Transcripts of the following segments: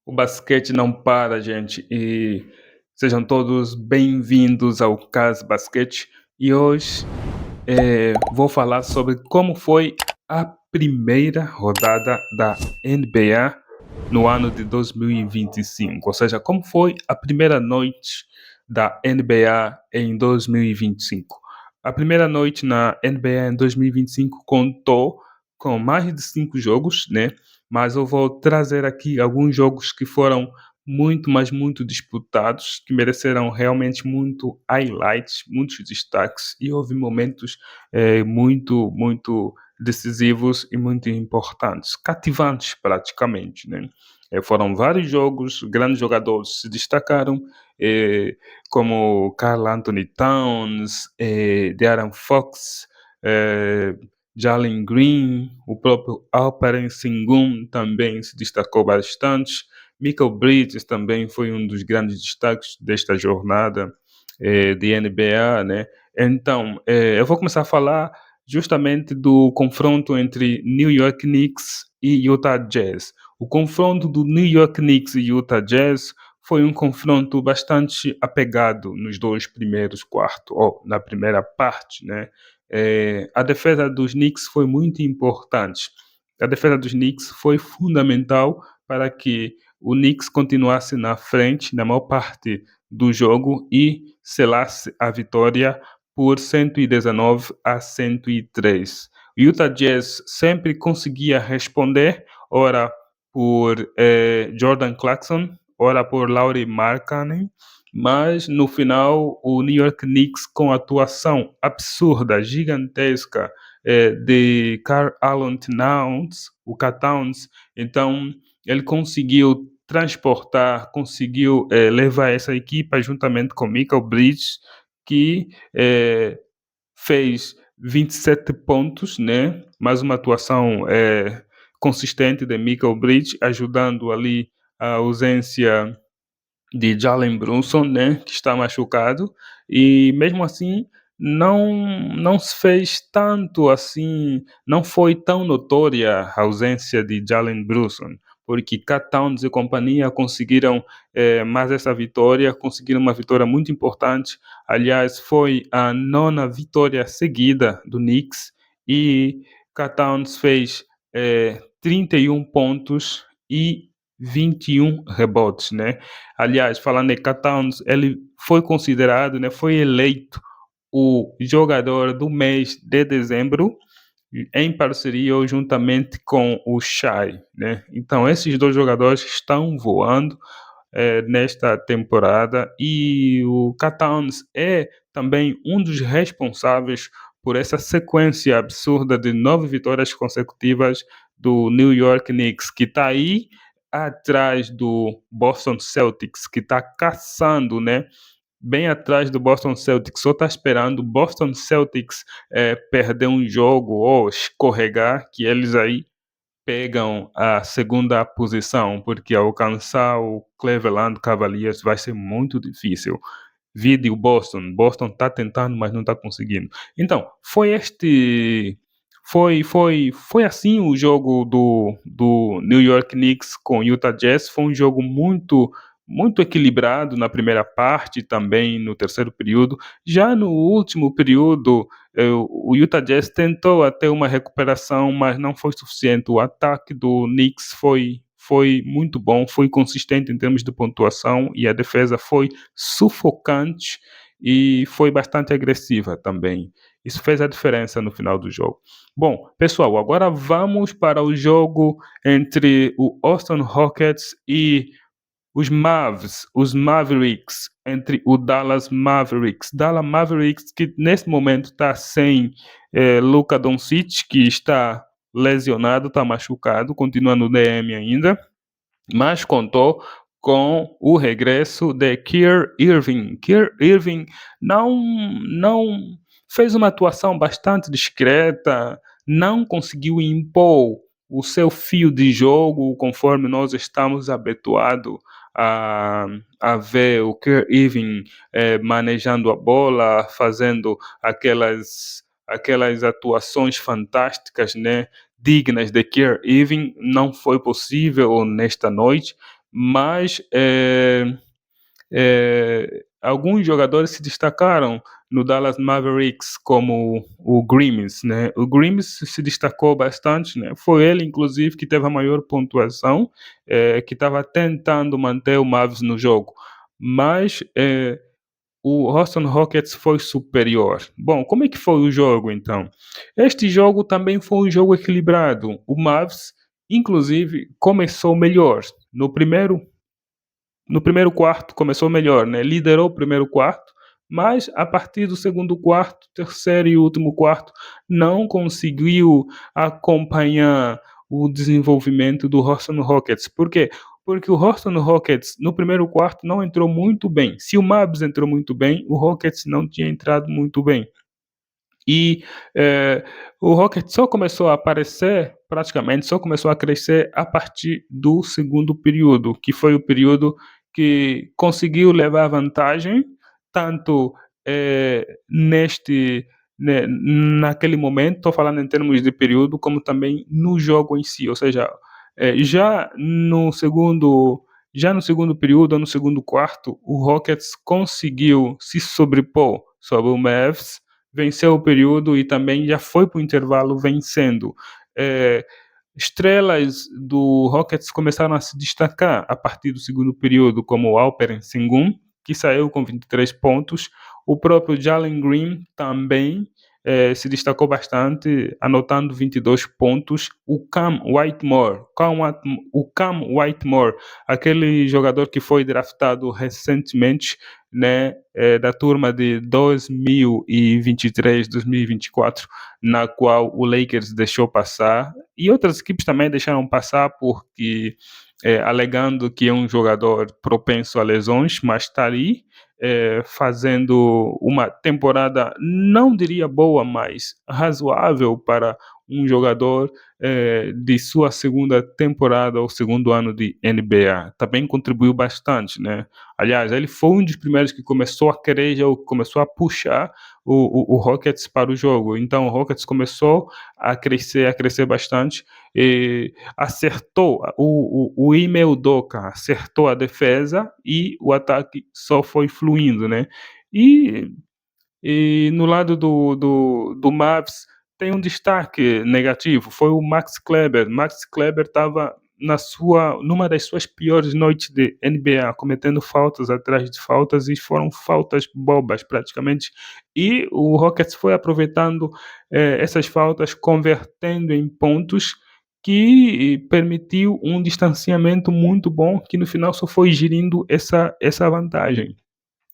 O basquete não para, gente, e sejam todos bem-vindos ao Cas Basquete. E hoje vou falar sobre como foi a primeira rodada da NBA no ano de 2025, ou seja, como foi a primeira noite da NBA em 2025. A primeira noite na NBA em 2025 contou com mais de 5 jogos, né? Mas eu vou trazer aqui alguns jogos que foram muito, mas muito disputados, que mereceram realmente muito highlights, muitos destaques, e houve momentos muito, muito decisivos e muito importantes, cativantes praticamente, né? Foram vários jogos, grandes jogadores se destacaram, eh, como Karl Anthony Towns, De'Aaron Fox, eh, Jalen Green, o próprio Alperen Sengun também se destacou bastante. Michael Bridges também foi um dos grandes destaques desta jornada de NBA, né? Então, eu vou começar a falar justamente do confronto entre New York Knicks e Utah Jazz. O confronto do New York Knicks e Utah Jazz foi um confronto bastante apegado nos dois primeiros quartos, ou na primeira parte, né? A defesa dos Knicks foi muito importante. A defesa dos Knicks foi fundamental para que o Knicks continuasse na frente na maior parte do jogo e selasse a vitória por 119-103. O Utah Jazz sempre conseguia responder, ora por Jordan Clarkson, ora por Lauri Markkanen, mas no final o New York Knicks, com a atuação absurda, gigantesca de Karl Anthony Towns, o K-Towns, então ele conseguiu transportar, conseguiu levar essa equipa juntamente com Michael Bridges, que fez 27 pontos, né? Mais uma atuação consistente de Michael Bridges, ajudando ali a ausência de Jalen Brunson, né, que está machucado, e mesmo assim não se fez tanto assim, não foi tão notória a ausência de Jalen Brunson, porque Cat Towns e companhia conseguiram mais essa vitória, conseguiram uma vitória muito importante. Aliás, foi a 9ª vitória seguida do Knicks, e Cat Towns fez 31 pontos e 21 rebotes, né? Aliás, falando em Cat Towns, ele foi considerado, né, foi eleito o jogador do mês de dezembro, em parceria ou juntamente com o Shai, né? Então, esses dois jogadores estão voando nesta temporada, e o Cat Towns é também um dos responsáveis por essa sequência absurda de 9 vitórias consecutivas do New York Knicks, que está aí atrás do Boston Celtics, que está caçando, né? Bem atrás do Boston Celtics, só está esperando o Boston Celtics perder um jogo ou escorregar, que eles aí pegam a segunda posição, porque alcançar o Cleveland Cavaliers vai ser muito difícil. Vide o Boston. Boston está tentando, mas não está conseguindo. Então, foi assim o jogo do New York Knicks com Utah Jazz. Foi um jogo muito, muito equilibrado na primeira parte, também no terceiro período. Já no último período, o Utah Jazz tentou até uma recuperação, mas não foi suficiente. O ataque do Knicks foi muito bom, foi consistente em termos de pontuação, e a defesa foi sufocante e foi bastante agressiva também. Isso fez a diferença no final do jogo. Bom, pessoal, agora vamos para o jogo entre o Houston Rockets e os Mavericks, entre o Dallas Mavericks. Dallas Mavericks, que nesse momento está sem Luka Doncic, que está lesionado, está machucado, continua no DM ainda, mas contou com o regresso de Kyrie Irving. Kyrie Irving não fez uma atuação bastante discreta, não conseguiu impor o seu fio de jogo conforme nós estamos habituados a ver o Kyrie Irving manejando a bola, fazendo aquelas atuações fantásticas, né, dignas de Kyrie Irving. Não foi possível nesta noite, mas alguns jogadores se destacaram no Dallas Mavericks, como o Grimes, né? O Grimes se destacou bastante, né? Foi ele, inclusive, que teve a maior pontuação, que estava tentando manter o Mavs no jogo. Mas o Houston Rockets foi superior. Bom, como é que foi o jogo, então? Este jogo também foi um jogo equilibrado. O Mavs, inclusive, começou melhor. No primeiro quarto começou melhor, né? Liderou o primeiro quarto, mas a partir do segundo quarto, terceiro e último quarto, não conseguiu acompanhar o desenvolvimento do Houston Rockets. Por quê? Porque o Houston Rockets no primeiro quarto não entrou muito bem. Se o Mavs entrou muito bem, o Rockets não tinha entrado muito bem. E o Rocket só começou a aparecer, praticamente, só começou a crescer a partir do segundo período, que foi o período que conseguiu levar vantagem, tanto naquele momento, estou falando em termos de período, como também no jogo em si. Ou seja, já no segundo período ou no segundo quarto, o Rockets conseguiu se sobrepor sobre o Mavs, venceu o período e também já foi para o intervalo vencendo. É, Estrelas do Rockets começaram a se destacar a partir do segundo período, como o Alperen Sengun, que saiu com 23 pontos. O próprio Jalen Green também se destacou bastante, anotando 22 pontos. O Cam Whitemore, aquele jogador que foi draftado recentemente, né, da turma de 2023, 2024, na qual o Lakers deixou passar, e outras equipes também deixaram passar porque alegando que é um jogador propenso a lesões, mas está ali fazendo uma temporada, não diria boa, mas razoável para um jogador de sua segunda temporada ou segundo ano de NBA. Também contribuiu bastante, né? Aliás, ele foi um dos primeiros que começou a querer, já começou a puxar o Rockets para o jogo. Então o Rockets começou a crescer bastante, e acertou o Ime Udoka, acertou a defesa e o ataque só foi fluindo, né? E, e no lado do Mavs tem um destaque negativo, foi o Max Kleber. Max Kleber estava numa das suas piores noites de NBA, cometendo faltas atrás de faltas, e foram faltas bobas praticamente. E o Rockets foi aproveitando essas faltas, convertendo em pontos, que permitiu um distanciamento muito bom, que no final só foi gerindo essa vantagem.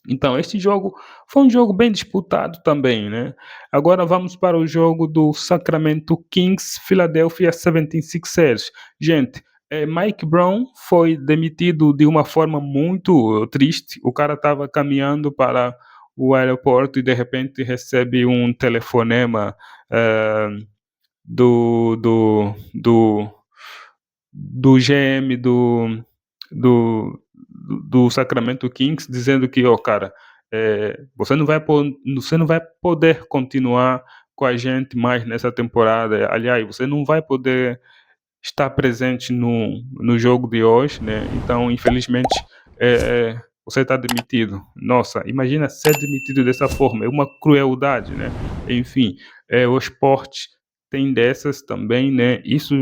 Então, este jogo foi um jogo bem disputado também, né? Agora vamos para o jogo do Sacramento Kings Philadelphia 76ers. Gente, Mike Brown foi demitido de uma forma muito triste. O cara estava caminhando para o aeroporto e de repente recebe um telefonema eh, do, do, do, do GM do, do Sacramento Kings, dizendo que, ó, cara, você não vai poder continuar com a gente mais nessa temporada. Aliás, você não vai poder estar presente no jogo de hoje, né? Então, infelizmente, você está demitido. Nossa, imagina ser demitido dessa forma, é uma crueldade, né? Enfim, o esporte tem dessas também, né? Isso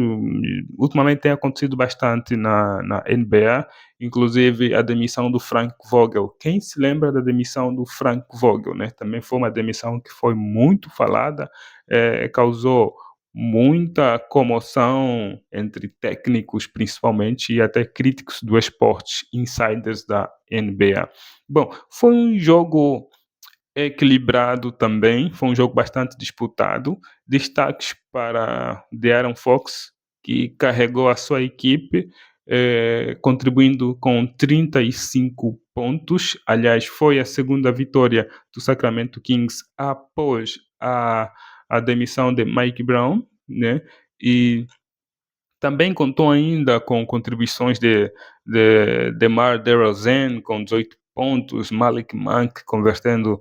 ultimamente tem acontecido bastante na NBA, inclusive a demissão do Frank Vogel. Quem se lembra da demissão do Frank Vogel, né? Também foi uma demissão que foi muito falada, causou muita comoção entre técnicos, principalmente, e até críticos do esporte, insiders da NBA. Bom, foi um jogo equilibrado também, foi um jogo bastante disputado. Destaques para De'Aaron Fox, que carregou a sua equipe, contribuindo com 35 pontos. Aliás, foi a segunda vitória do Sacramento Kings após a demissão de Mike Brown, né? E também contou ainda com contribuições de DeMar DeRozan com 18 pontos, Malik Monk convertendo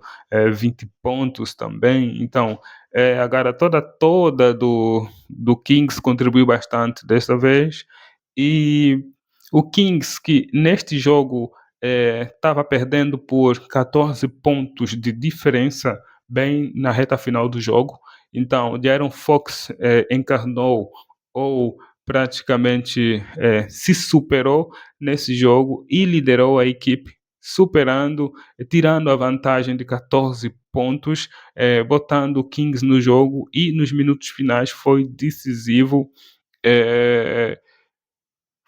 20 pontos também. Então, a garra toda do Kings contribuiu bastante desta vez. E O Kings que neste jogo estava perdendo por 14 pontos de diferença bem na reta final do jogo. Então, o De'Aaron Fox encarnou ou praticamente se superou nesse jogo e liderou a equipe, superando, tirando a vantagem de 14 pontos, botando o Kings no jogo e nos minutos finais foi decisivo. eh,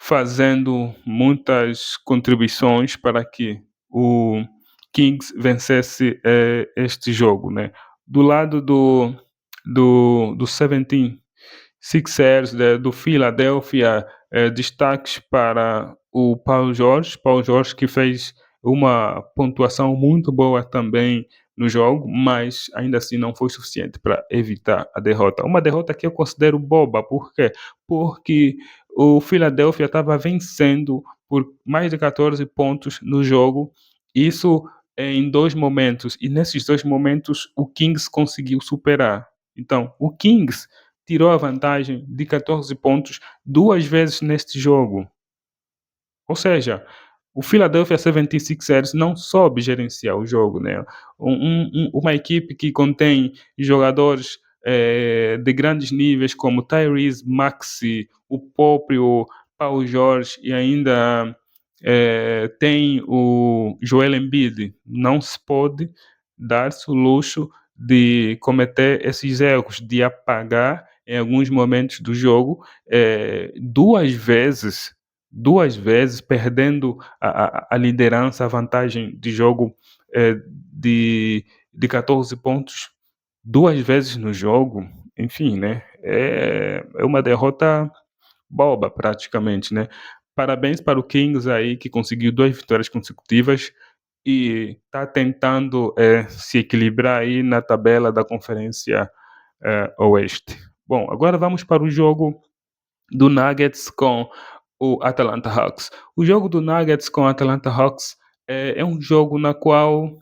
Fazendo muitas contribuições para que o Kings vencesse este jogo, né? Do lado do 76ers, do Philadelphia, destaques para o Paul George que fez uma pontuação muito boa também no jogo, mas ainda assim não foi suficiente para evitar a derrota. Uma derrota que eu considero boba, por quê? Porque o Philadelphia estava vencendo por mais de 14 pontos no jogo, isso em 2 momentos, e nesses 2 momentos o Kings conseguiu superar. Então, o Kings tirou a vantagem de 14 pontos 2 vezes neste jogo. Ou seja, o Philadelphia 76ers não soube gerenciar o jogo, né? Uma equipe que contém jogadores de grandes níveis como Tyrese Maxey, o próprio Paul George e ainda tem o Joel Embiid. Não se pode dar-se o luxo de cometer esses erros, de apagar em alguns momentos do jogo 2 vezes perdendo a liderança, a vantagem de jogo de 14 pontos 2 vezes no jogo, enfim, né? É uma derrota boba praticamente, né? Parabéns para o Kings aí que conseguiu 2 vitórias consecutivas e está tentando se equilibrar aí na tabela da Conferência Oeste. Bom, agora vamos para o jogo do Nuggets com o Atlanta Hawks. O jogo do Nuggets com o Atlanta Hawks é um jogo na qual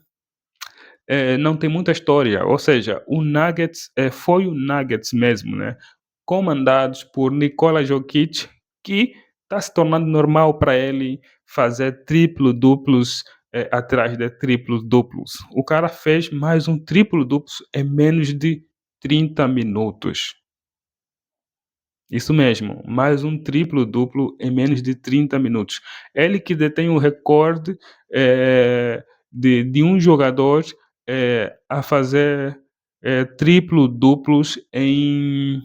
não tem muita história, ou seja, o Nuggets foi o Nuggets mesmo, né? Comandados por Nikola Jokic, que está se tornando normal para ele fazer triplo-duplos atrás de triplo-duplos. O cara fez mais um triplo-duplo em menos de 30 minutos. Isso mesmo, mais um triplo-duplo em menos de 30 minutos. Ele que detém o recorde de um jogador a fazer triplo-duplos em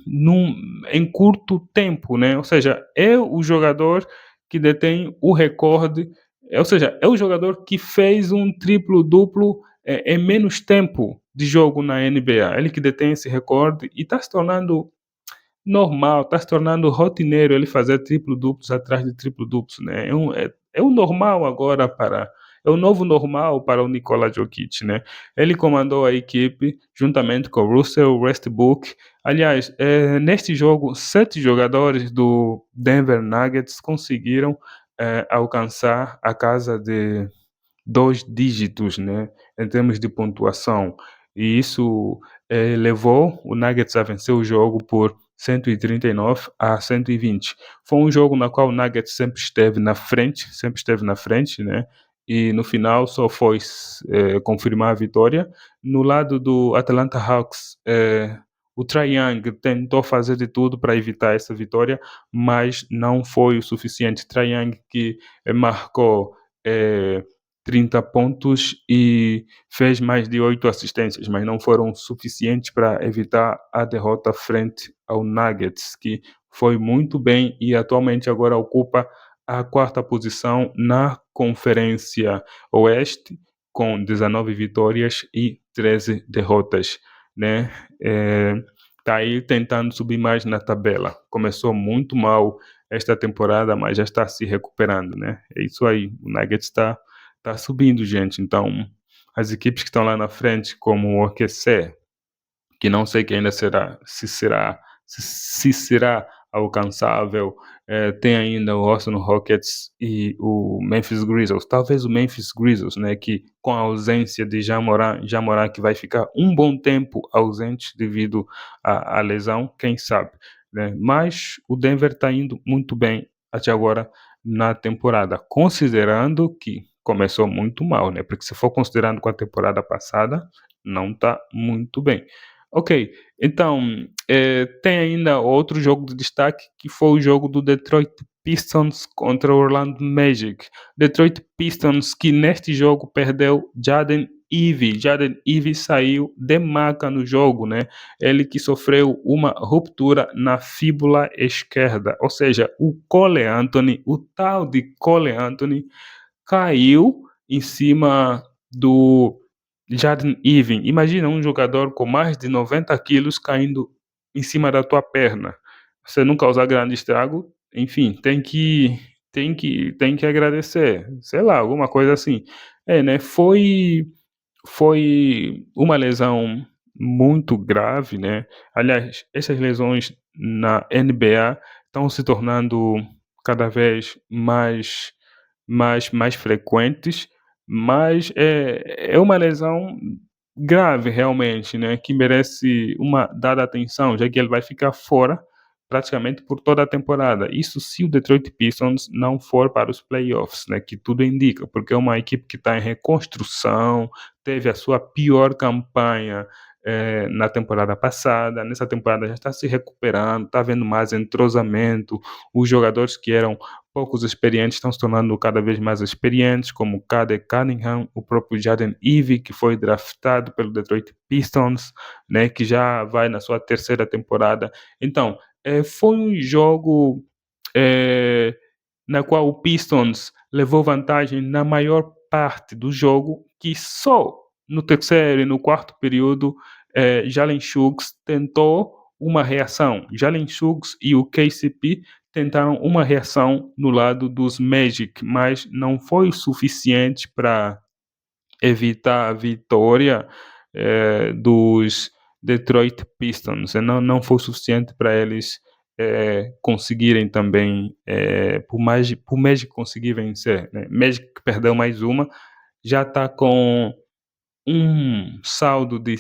curto tempo, né? Ou seja, é o jogador que detém o recorde, ou seja, é o jogador que fez um triplo-duplo em menos tempo de jogo na NBA. Ele que detém esse recorde e está se tornando normal, está se tornando rotineiro ele fazer triplo-duplos atrás de triplo-duplos, né? É o normal agora é o novo normal para o Nikola Jokic, né? Ele comandou a equipe juntamente com o Russell Westbrook. Aliás, neste jogo, 7 jogadores do Denver Nuggets conseguiram alcançar a casa de 2 dígitos, né, em termos de pontuação. E isso levou o Nuggets a vencer o jogo por 139-120. Foi um jogo no qual o Nuggets sempre esteve na frente, né? E no final só foi confirmar a vitória. No lado do Atlanta Hawks, o Trae Young tentou fazer de tudo para evitar essa vitória, mas não foi o suficiente. Trae Young que marcou 30 pontos e fez mais de 8 assistências, mas não foram suficientes para evitar a derrota frente ao Nuggets, que foi muito bem e atualmente agora ocupa a 4ª posição na Conferência Oeste, com 19 vitórias e 13 derrotas, né? Tá aí tentando subir mais na tabela. Começou muito mal esta temporada, mas já está se recuperando, né? É isso aí, o Nuggets está subindo, gente. Então, as equipes que estão lá na frente, como o OKC, que não sei que ainda se será alcançável, tem ainda o Houston Rockets e o Memphis Grizzlies. Talvez o Memphis Grizzlies, né, que com a ausência de Jamoran que vai ficar um bom tempo ausente devido à lesão, quem sabe, né? Mas o Denver está indo muito bem até agora na temporada, considerando que começou muito mal, né, porque se for considerando com a temporada passada, não está muito bem. Ok, então, tem ainda outro jogo de destaque que foi o jogo do Detroit Pistons contra o Orlando Magic. Detroit Pistons que neste jogo perdeu Jaden Ivey. Jaden Ivey saiu de maca no jogo, né? Ele que sofreu uma ruptura na fíbula esquerda, ou seja, o Cole Anthony, o tal de Cole Anthony, caiu em cima do Jaden Ivey. Imagina um jogador com mais de 90 quilos caindo em cima da tua perna. Você não causar grande estrago, enfim, tem que agradecer, sei lá, alguma coisa assim. É, né? Foi uma lesão muito grave, né. Aliás, essas lesões na NBA estão se tornando cada vez mais frequentes, mas é uma lesão grave realmente, né, que merece uma dada atenção, já que ele vai ficar fora praticamente por toda a temporada. Isso se o Detroit Pistons não for para os playoffs, né, que tudo indica, porque é uma equipe que está em reconstrução, teve a sua pior campanha na temporada passada, nessa temporada já está se recuperando, está havendo mais entrosamento, os jogadores que eram poucos experientes estão se tornando cada vez mais experientes, como Cade Cunningham, o próprio Jaden Ivey, que foi draftado pelo Detroit Pistons, né, que já vai na sua terceira temporada. Então, foi um jogo eh, na qual o Pistons levou vantagem na maior parte do jogo, que só no terceiro e no quarto período Jalen Suggs tentou uma reação. Jalen Suggs e o KCP tentaram uma reação no lado dos Magic, mas não foi o suficiente para evitar a vitória dos Detroit Pistons. Não foi suficiente para eles conseguirem também, por Magic conseguir vencer, né? Magic perdeu mais uma, já está com um saldo de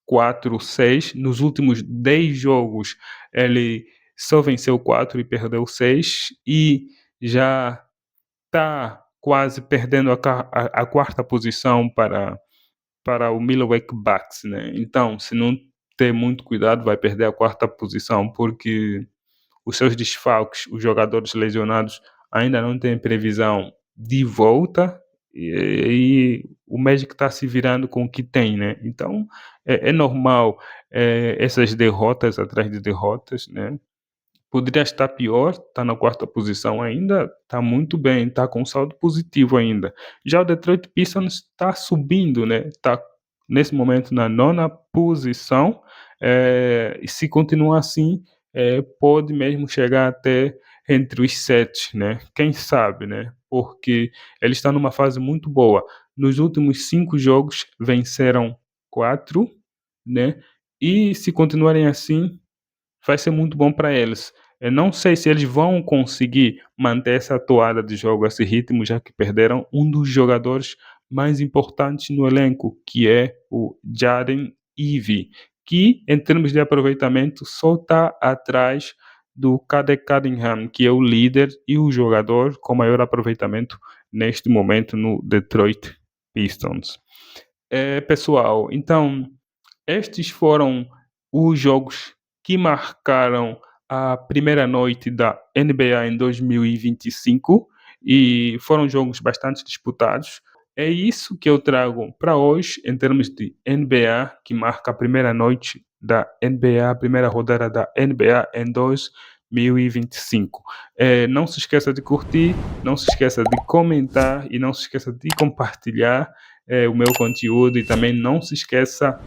4-6. Nos últimos 10 jogos, ele só venceu 4 e perdeu 6, e já está quase perdendo a quarta posição para o Milwaukee Bucks, né? Então, se não ter muito cuidado, vai perder a quarta posição, porque os seus desfalques, os jogadores lesionados, ainda não têm previsão de volta, e o Magic está se virando com o que tem, né? Então, é normal essas derrotas atrás de derrotas, né? Poderia estar pior, está na quarta posição ainda, está muito bem, está com saldo positivo ainda. Já o Detroit Pistons está subindo, né? Está nesse momento na nona posição, e se continuar assim, pode mesmo chegar até entre os sete, né? Quem sabe, né? Porque ele está numa fase muito boa. Nos últimos 5 jogos venceram 4, né? E se continuarem assim, vai ser muito bom para eles. Eu não sei se eles vão conseguir manter essa toada de jogo, esse ritmo, já que perderam um dos jogadores mais importantes no elenco, que é o Jaden Ivey, que em termos de aproveitamento só está atrás do Cade Cunningham, que é o líder e o jogador com maior aproveitamento neste momento no Detroit Pistons. Pessoal, então estes foram os jogos que marcaram a primeira noite da NBA em 2025, e foram jogos bastante disputados. É isso que eu trago para hoje em termos de NBA, que marca a primeira noite da NBA, a primeira rodada da NBA em 2025. Não se esqueça de curtir, não se esqueça de comentar e não se esqueça de compartilhar o meu conteúdo, e também não se esqueça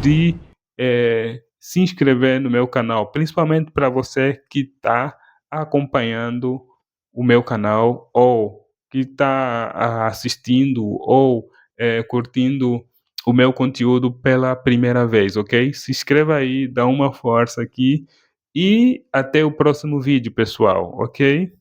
de se inscrever no meu canal, principalmente para você que está acompanhando o meu canal, ou que está assistindo ou curtindo o meu conteúdo pela primeira vez, ok? Se inscreva aí, dá uma força aqui, e até o próximo vídeo, pessoal, ok?